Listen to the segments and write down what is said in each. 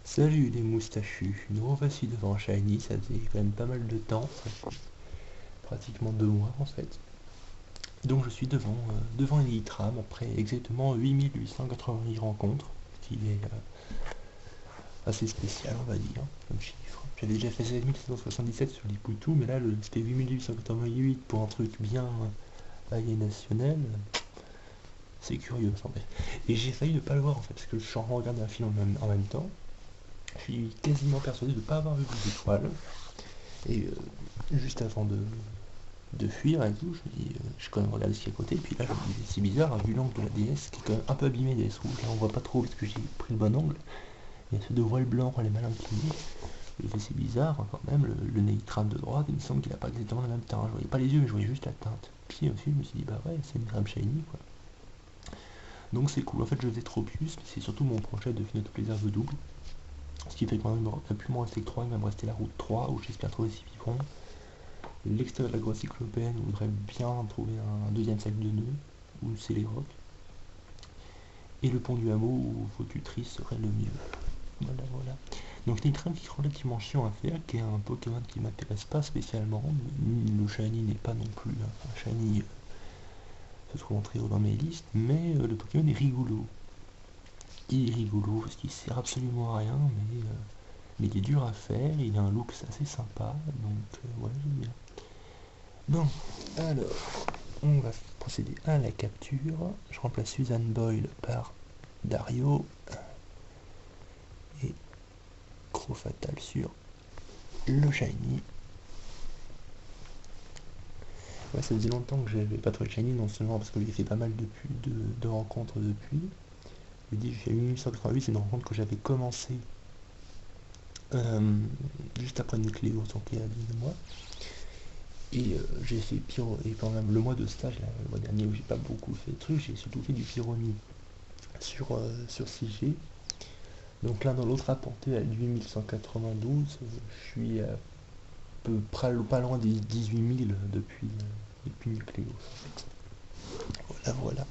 Salut les moustachus, nous revoici devant Shiny, ça faisait quand même pas mal de temps, ça fait pratiquement 2 mois en fait. Donc je suis devant Elytram après exactement 8888 rencontres, ce qui est assez spécial on va dire, comme chiffre. J'avais déjà fait 7777 sur l'Ipoutou, mais là c'était 8888 pour un truc bien aliénationnel. C'est curieux en fait. Et j'ai failli ne pas le voir en fait, parce que je suis en train de regarder un film en même temps. Je suis quasiment persuadé de ne pas avoir vu les étoiles. Et juste avant de fuir et tout, je me dis, je quand même regarder ce qu'il y a à côté. Et puis là, je me dis, c'est bizarre, vu l'angle de la DS, qui est quand même un peu abîmé DS rouge. Là, on voit pas trop parce que j'ai pris le bon angle. Il y a ceux de voile blanc, les malins qui disent. Et c'est bizarre, quand même, le Neytram de droite, il me semble qu'il n'a pas exactement la même teinte. Je voyais pas les yeux, mais je voyais juste la teinte. Puis aussi, je me suis dit, bah ouais, c'est une Neytram Shiny, quoi. Donc c'est cool. En fait, je faisais trop plus, mais c'est surtout mon projet de finir toutes les herbes doubles. Ce qui fait que maintenant il ne va plus m'en rester que 3, il va me rester la route 3 où j'espère trouver 6 pivrons. L'extérieur de la grosse cyclopéenne où je voudrais bien trouver un deuxième sac de nœuds, où c'est les rocs. Et le pont du hameau où Votutrice serait le mieux. Voilà, voilà. Donc c'est une trame qui est relativement chiant à faire, qui est un Pokémon qui m'intéresse pas spécialement. Le Shiny n'est pas non plus un Shiny se trouve en très haut dans mes listes, mais le Pokémon est rigolo. Il est rigolo parce qu'il sert absolument à rien, mais il est dur à faire, il a un look assez sympa, donc ouais, j'aime bien. Bon, alors, on va procéder à la capture. Je remplace Suzanne Boyle par Dario et Crofatal sur le Shiny. Ouais, ça faisait longtemps que j'avais pas trouvé Shiny, non seulement parce que j'ai fait pas mal de rencontres depuis. Je dis, j'ai fait 1888, c'est une rencontre que j'avais commencé juste après Nucléo, donc il y a 10 mois. Et j'ai fait Pyro, et pendant le mois de stage, là, le mois dernier où j'ai pas beaucoup fait de trucs, j'ai surtout fait du Pyronie sur 6G. Donc l'un dans l'autre apporté à 8192, je suis à peu près pas loin des 18 000 depuis Nucléo. Voilà, voilà.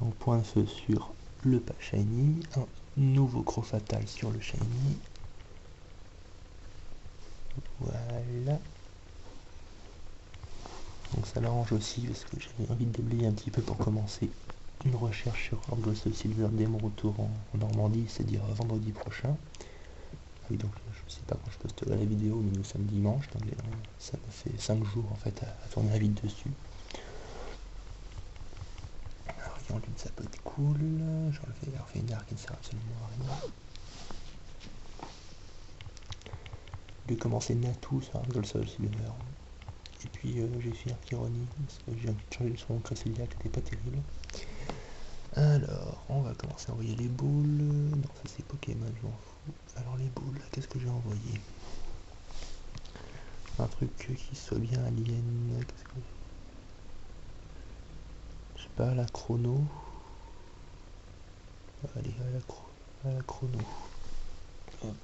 Donc point de feu sur le pas Shiny, un nouveau Crofatal sur le Shiny. Voilà. Donc ça m'arrange aussi parce que j'avais envie de déblayer un petit peu pour commencer une recherche sur Argos Silver dès mon retour en Normandie, c'est-à-dire vendredi prochain. Oui, donc je ne sais pas quand je posterai la vidéo, mais nous sommes dimanche, donc ça me fait 5 jours en fait à tourner la vite dessus. Alors, Lune, ça peut être cool. J'enlève Arfeinar qui ne sert absolument à rien. Je vais commencer Natou sur Argos Silver. Et puis j'ai fait Archironi, parce que j'ai changé son Cresselia qui n'était pas terrible. Alors, on va commencer à envoyer les boules. Non, ça c'est Pokémon, je m'en fous. Alors les boules, qu'est-ce que j'ai envoyé? Un truc qui soit bien alien. Qu'est-ce que... Je sais pas, la chrono. Allez, à la chrono. Hop.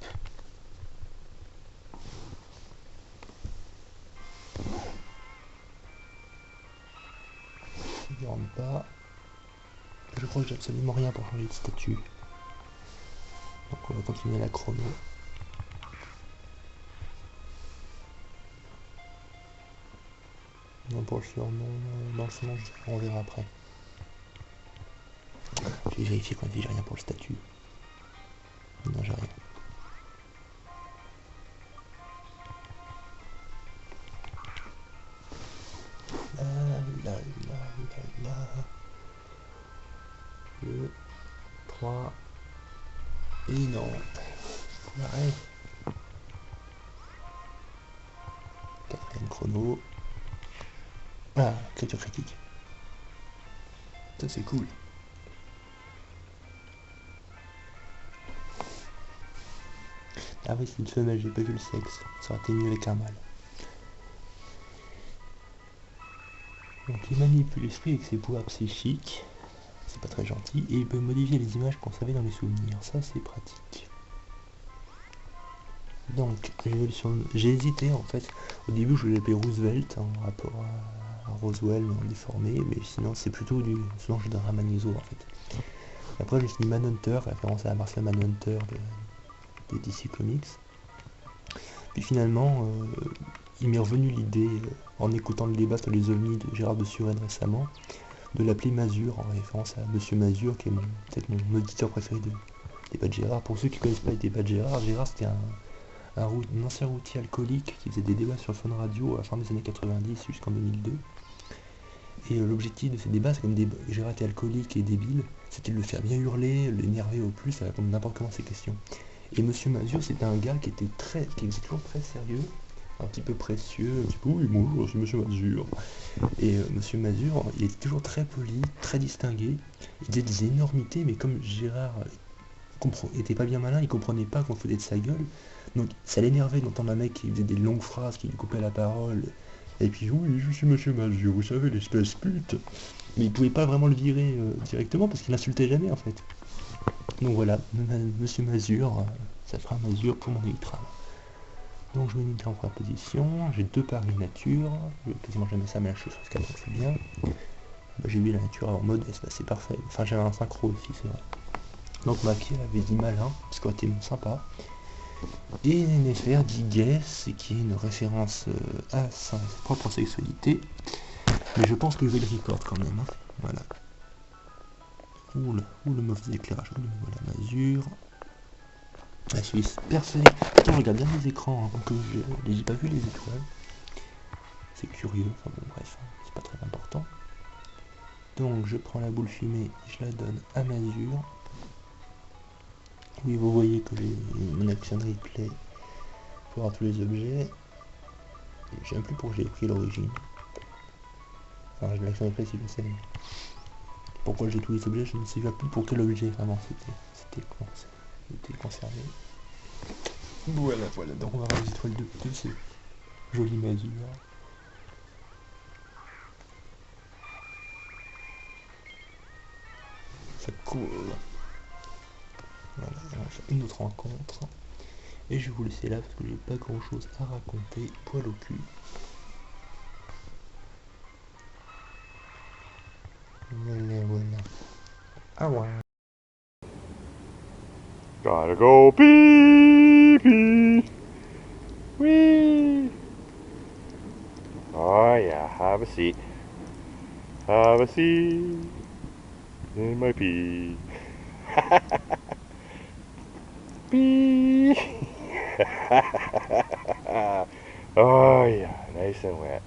Je ne rentre pas. Je crois que j'ai absolument rien pour changer de statut. Donc on va continuer la chrono. Non, pour le surnom, dans le surnom, on verra après. J'ai vérifié quand j'ai rien pour le statut. Non, j'ai rien. Là, 2, 3, et non. Arrête. Quatrième chrono. Ah, créature critique. Ça c'est cool. Ah oui, c'est une femelle, j'ai pas vu le sexe. Ça aurait été mieux avec un mâle. Donc il manipule l'esprit avec ses pouvoirs psychiques. C'est pas très gentil. Et il peut modifier les images conservées dans les souvenirs. Ça, c'est pratique. Donc, j'ai hésité en fait. Au début, je voulais l'appeler Roosevelt en rapport à Roswell, mais en déformé. Mais sinon, c'est plutôt du songe d'un Ramanujan en fait. Après, j'ai fini Manhunter, référence à Martian Manhunter des DC Comics. Puis finalement, il m'est revenu l'idée, en écoutant le débat sur les ovnis de Gérard de Suresnes récemment, de l'appeler Mazur, en référence à Monsieur Mazur, qui est peut-être mon auditeur préféré des débats de Gérard. Pour ceux qui ne connaissent pas les débats de Gérard, Gérard c'était un ancien routier alcoolique qui faisait des débats sur Fun Radio à la fin des années 90 jusqu'en 2002. Et l'objectif de ces débats, c'est comme Gérard était alcoolique et débile, c'était de le faire bien hurler, l'énerver au plus, à répondre n'importe comment à ses questions. Et Monsieur Mazur, c'était un gars qui était toujours très sérieux, un petit peu précieux, un petit peu oui, bonjour, c'est Monsieur Mazur. Et Monsieur Mazur, il était toujours très poli, très distingué, il disait des énormités, mais comme Gérard était pas bien malin, il comprenait pas qu'on faisait de sa gueule, donc ça l'énervait d'entendre un mec qui faisait des longues phrases, qui lui coupait la parole, et puis oui, je suis Monsieur Mazur, vous savez, l'espèce pute. Mais il pouvait pas vraiment le virer directement parce qu'il n'insultait jamais en fait. Donc voilà, Monsieur Mazur, ça fera Mazur pour mon électrame. Donc je me mets en première position, j'ai 2 paris nature, je vais quasiment jamais ça, mais là je suis sur ce cas, donc c'est bien. Bah, j'ai vu la nature en mode, c'est parfait. Enfin j'avais un synchro aussi, c'est vrai. Donc ma pierre avait dit malin, ce qui aurait été sympa. Et Néfer dit gay, c'est qui est une référence à sa propre sexualité. Mais je pense que je vais le record quand même. Hein. Voilà. Ouh le mauvais éclairage. Ouh, voilà, Mazur. Je suis persuadé. Putain, je regarde bien les écrans, hein, donc j'ai pas vu les étoiles. C'est curieux, enfin bon bref, c'est pas très important. Donc je prends la boule fumée, je la donne à Mazur. Oui, vous voyez que j'ai mon action replay pour avoir tous les objets. Je sais plus pourquoi j'ai pris l'origine. Enfin, je l'action replay si je sais. Pourquoi j'ai tous les objets, je ne sais plus pour quel objet vraiment c'était conservé. Voilà, donc on va avoir les étoiles de ces jolies Mazur. Ça coule. Voilà, on va faire une autre rencontre. Et je vais vous laisser là parce que j'ai pas grand chose à raconter. Poil au cul. Voilà. Ah ouais. Gotta go pee pee. Wee. Oh yeah, have a seat. Have a seat in my pee. Pee. Oh yeah, nice and wet.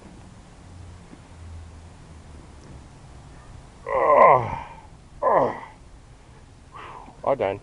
Oh, oh. All done.